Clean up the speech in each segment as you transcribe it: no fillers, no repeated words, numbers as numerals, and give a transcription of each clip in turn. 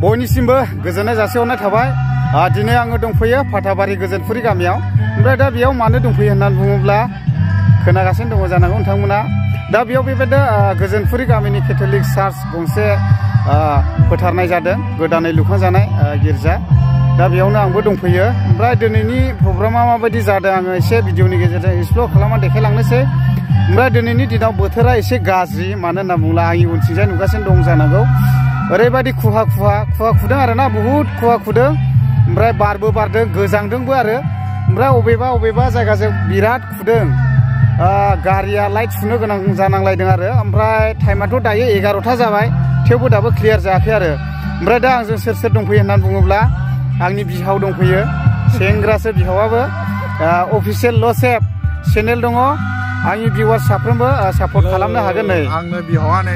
बयनिसिमबो गोजोननाय जासिहरनाय थाबाय। दिनै आङो दंफैयो फाथाबारि गोजोनफुरि गामियाव। ओमफ्राय दा बेयाव मानो दंफैयो होननानै बुङोब्ला खोनागासिनो दङ जानांगौ नोंथांमोना। दा बेयाव बेबायदि गोजोनफुरि गामिनि केथलिक चार्च गंसे फोथारनाय जादों, गोदानै लुखांजानाय गिर्जा। दा बेयावनो आंबो दंफैयो। ओमफ्राय दिनैनि प्रग्रामा माबायदि जादों आङो एसे भिडिअनि गेजेरजों एक्सप्लर खालामना देखायलांनोसै। ओमफ्राय दिनैनि दिनाव बोथोरा एसे गाज्रि, मानो होनना बुङोब्ला आंनि उनथिंजाय नुगासिनो दं जानांगौ। ओरैबायदि खुहा खुदों आरोना, बुहुद खुहा खुदों। ओमफ्राय बारबो बारदों, गोजांदोंबो आरो। ओमफ्राय अबेबा जायगाजों बिराद खुदों। गारिया लाइट सुनो गोनां जानांलायदों आरो। ओमफ्राय टाइमाथ' दायो 11टा जाबाय, थेवबो दाबो क्लियार जायाखै आरो। ओमफ्राय दा आंजों सोर दंफैयो होननानै बुङोब्ला आंनि बिहाव दंफैयो, सेंग्रासो बिहावाबो। अफिसियेल ल'सेफ चेनेल दङ, आंनि भिउवार्स साफ्रोमबो सापर्ट खालामनो हागोन। नै आंनो बिहावानो।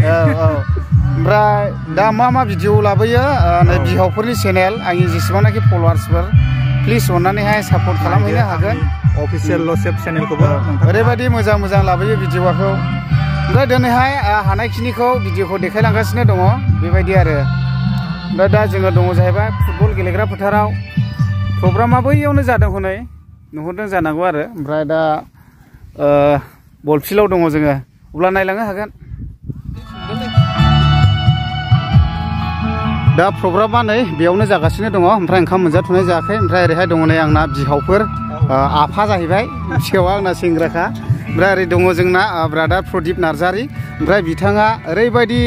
ओमफ्राय दा मा भिडिअ लाबोयो नै बिहावफोरनि चेनेल, आंनि जेसेबांनाखि फल'वार्सफोर प्लिज अननानैहाय सापर्ट खालामहैनो हागोन। अफिसियेल ल'सेफ चेनेलखौबो ओरैबायदि मोजां लाबोयो भिडिअखौ। ओमफ्राय दिनैहाय हानायखिनिखौ भिडिअखौ देखायलांगासिनो दङ बेबायदि आरो। ओमफ्राय दा जोङो दङ जाहैबाय फुटबल गेलेग्रा फोथाराव। प्रग्रामा बैयावनो जादों हनै, नुहुरदों जानांगौ आरो। ओमफ्राय दा बल फिल्डआव दङ जोङो, अब्ला नायलांनो हागोन। दा प्रग्रामा नै बेयावनो जागासिनो दङ। ओमफ्राय ओंखाम मोनजाथ'नाय जायाखै। ओमफ्राय ओरैहाय दङ नै आंना बिहावफोर, आफा जाहैबाय, फिसौआ आंना सेंग्राखा। ओमफ्राय ओरै दङ जोंना ब्रादार प्रदीप नार्जारी। ओमफ्राय बिथाङा ओरैबायदि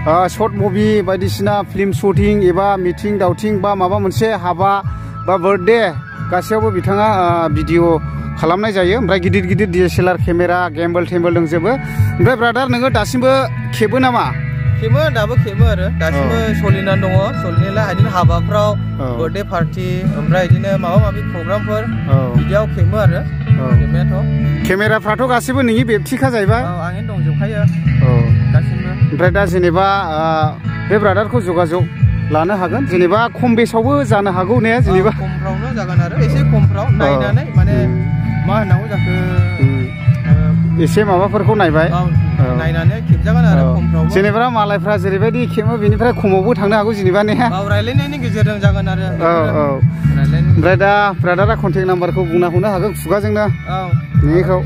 शर्ट मुभि बायदिसिना फिल्म शुटिं एबा मिथिं दावथिं बा माबा मोनसे हाबा बा बार्थडे गासैयावबो बिथाङा भिडिअ खालामनाय जायो। ओमफ्राय गिदिर DSLR केमेरा गेम्बल दंजोबो। ओमफ्राय ब्रादार नोङो दासिमबो खेबो नामा? खेबो, दाबो खेबो आरो। दासिमबो सोलिनानै दङ। सोलिनायलाय बिदिनो हाबाफ्राव, बार्थडे पार्टि, ओमफ्राय बिदिनो माबा माबि प्रग्रामफोर बिदियाव खेबो आरो। केमेराफ्राथ' गासिबो नोंनि बेक्तिखा जाहैबाय? आंनो दंजोबखायो गासिबो। ओमफ्राय दा जेनेबा बे ब्रादारखौ जगाजग लानो हागोन, जेनेबा खम बेसावबो जानो हागौ ने? जेनेबा खमफ्रावनो जागोन आरो, एसे खमफ्राव नायनानै, माने मा होननांगौ जाखो, एसे माबाफोरखौ नायबाय नायनानै खेबजागोन आरो खमफ्राव। जेनेबा मालायफ्रा जेरैबायदि खेबो बेनिफ्राय खमावबो थांनो हागौ जेनेबा ने? रायलायनायनि गेजेरजों जागोन आरो। ओमफ्राय दा ब्रादारा कन्टेक्ट नाम्बारखौ बुंना हरनो हागोन खुगाजोंनो नोंनिखौ?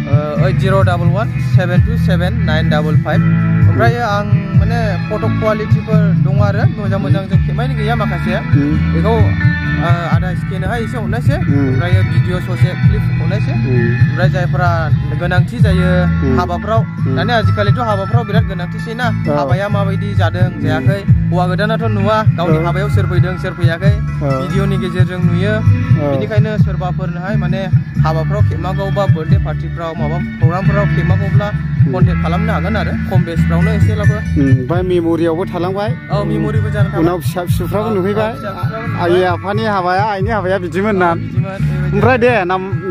8011727955। ओमफ्राय आं माने फट' कुवालिटिफोर दङ आरो, मोजां जों खेबनायनि गैया माखासे। बेखौ आधा स्केनहाय एसे हरनायसै, ओमफ्राय भिडिअ ससे क्लिप हरनायसै। ओमफ्राय जायफोरा गोनांथि जायो हाबाफ्राव, दानि आजिखालिथ' हाबाफ्राव बिराद गोनांथिसै ना, हाबाया माबायदि जादों जायाखै, हौवा गोदानाथ' नुवा गावनि हाबायाव सोर फैदों सोर फैयाखै, भिडिअनि गेजेरजों नुयो। बेनिखायनो सोरबाफोरनोहाय माने हाबाफ्राव खेबनांगौ बा बार्थडे पार्टिफ्राव माबा प्रग्रामफोराव खेबनांगौब्ला कन्टेक्ट खालामनो हागोन आरो, खम बेसफ्रावनो एसेब्लाबो। ओमफ्राय मेम'रियावबो थालांबाय। मेम'रिबो जानो थांबाय। उनाव फिसा-फिसौफ्राबो नुहैबाय, आइ आफानि हाबाया आइनि हाबाया बिदिमोन ना। ओमफ्राय दे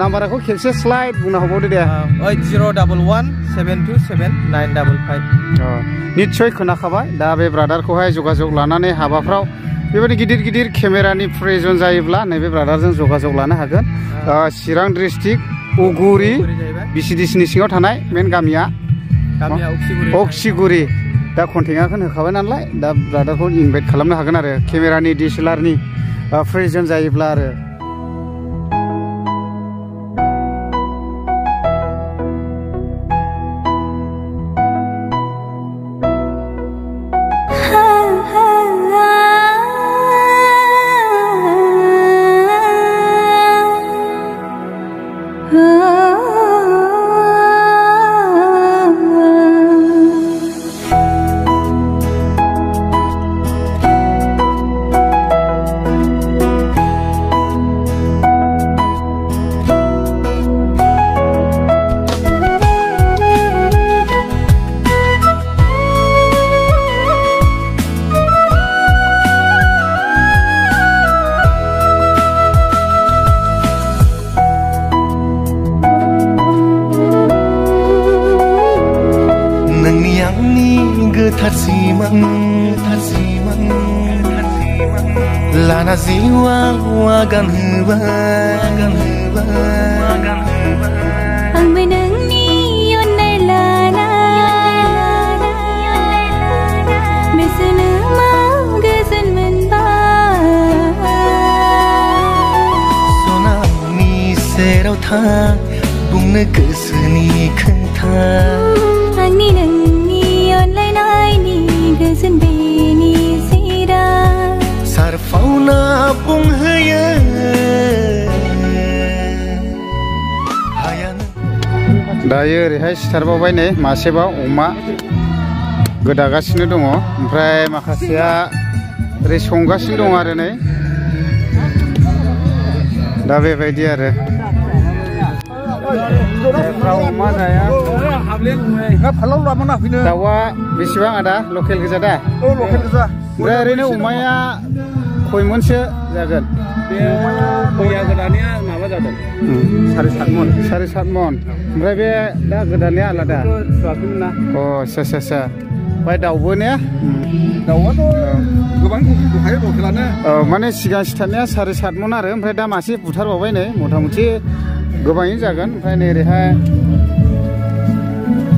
नाम्बारखौ खेबसे स्लाइड बुंना हरबावदो दे। 8011727955। निस्सय खोनाखाबाय। दा बे ब्रादारखौहाय जगाजग लानानै हाबाफ्राव बेबायदि गिदिर केमेरानि प्रयजन जायोब्ला नैबे ब्रादारजों जगाजग लानो हागोन। चिरां डिस्ट्रिक्ट उगुरि BCDC नि सिङाव थानाय मेन गामिया अक्सिगुरि। दा कन्टेक्टआखौनो होखाबाय नालाय, दा ब्रादारखौ इनभाइट खालामनो हागोन आरो केमेरानि DSLR नि प्रयजन जायोब्ला आरो। Lana jiwa wagan hubah ang menangni yon nay lana mesena mau gezen men खोथा बुंनो गोसोनि खोथा आंनि नोंनि अनलायनायनि गोजोन बेनि जिरा सारफावना बुंहोयो दायो ओरैहाय सिथारबावबाय नै मासेबाव अमा गोदागासिनो दङ ओमफ्राय माखासेया ओरै संगासिनो दङ आरो नै दा बेबायदि आरो अमा जाया दाउआ बेसेबां आदा लकेल गोजा दा लकेल गोजा ओमफ्राय ओरैनो अमाया खयमनसो जागोन मैया गोदानिया माबा जादों 7.5 मन 7.5 मन ओमफ्राय बे दा गोदानिया आलादा सुवाखैमोन ना अ आच्छा ओमफ्राय दाउबो ने दाउआथ' गोबां दंखायो लकेलानो औ माने सिगां सिथारनाया 7.5 मन आरो ओमफ्राय दा मासे बुथारबावबाय नै मथा मथि गोबाङैनो जागोन ओमफ्राय नै ओरैहाय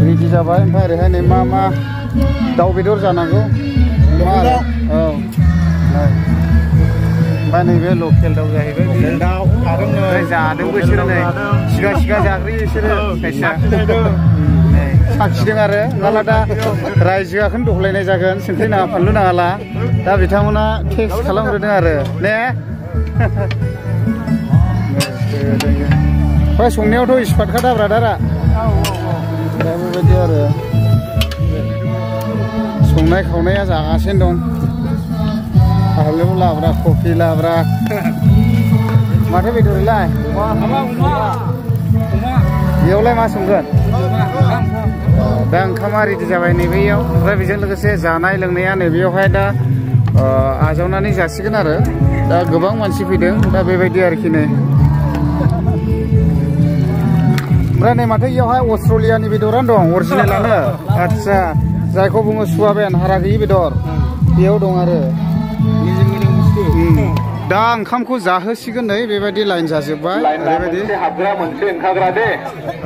रेडि जाबाय ओमफ्राय ओरैहाय नै मा दाउ बेदर जानांगौ मा आरो औ ओमफ्राय नैबे लकेल दाउ जाहैबाय लकेल दाउ ओमफ्राय जादोंबो बिसोरो नै सिगां जाग्रोयो बिसोरो खायसेया साखिदों आरो नङाला दा रायजोआखौनो दहलायनाय जागोन संख्रि नाङा फानलु नाङाला दा बिथांमोना टेस्ट खालामग्रोदों आरो ने ओमफ्राय संनायावथ' एक्सपार्टखा ब्रादारा दा बेबायदि आरो संनाय खावनाया जागासिनो दं फानलु लाब्रा कफि लाब्रा माथो बेदरलाय बेयावलाय मा संगोन दा ओंखामा रेडि जाबाय नैबेयाव ओमफ्राय बेजों लोगोसे जानाय लोंनाया नैबेयावहाय दा आजावनानै जासिगोन आरो दा गोबां मानसि फैदों दा बेबायदि आरोखि नै ओमफ्राय नै माथो इयावहाय अस्ट्रेलियानि बेदरानो दं अरिजिनेलानो आदसा जायखौ बुङो सुवाबेन हारा गैयि बेदर बेयाव दं आरो दा ओंखामखौ जाहोसिगोन नै बेबायदि लाइन जाजोब्बाय ओरैबायदि हाबग्रा मोनसे ओंखारग्रा दे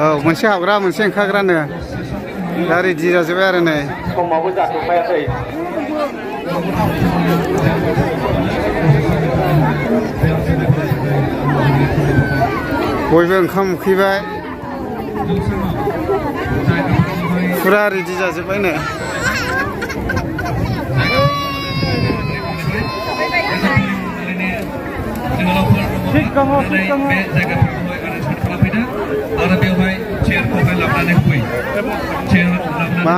औ मोनसे हाबग्रा मोनसे ओंखारग्रानो दा रेडि जाजोब्बाय आरो नै समाबो जाथ'खायाखै बयबो ओंखाम उखैबाय फुरा रेडि जाजोब्बाय नो थिग दङ आरो बेवहाय चेयारखौहाय लाबोनानै फै मा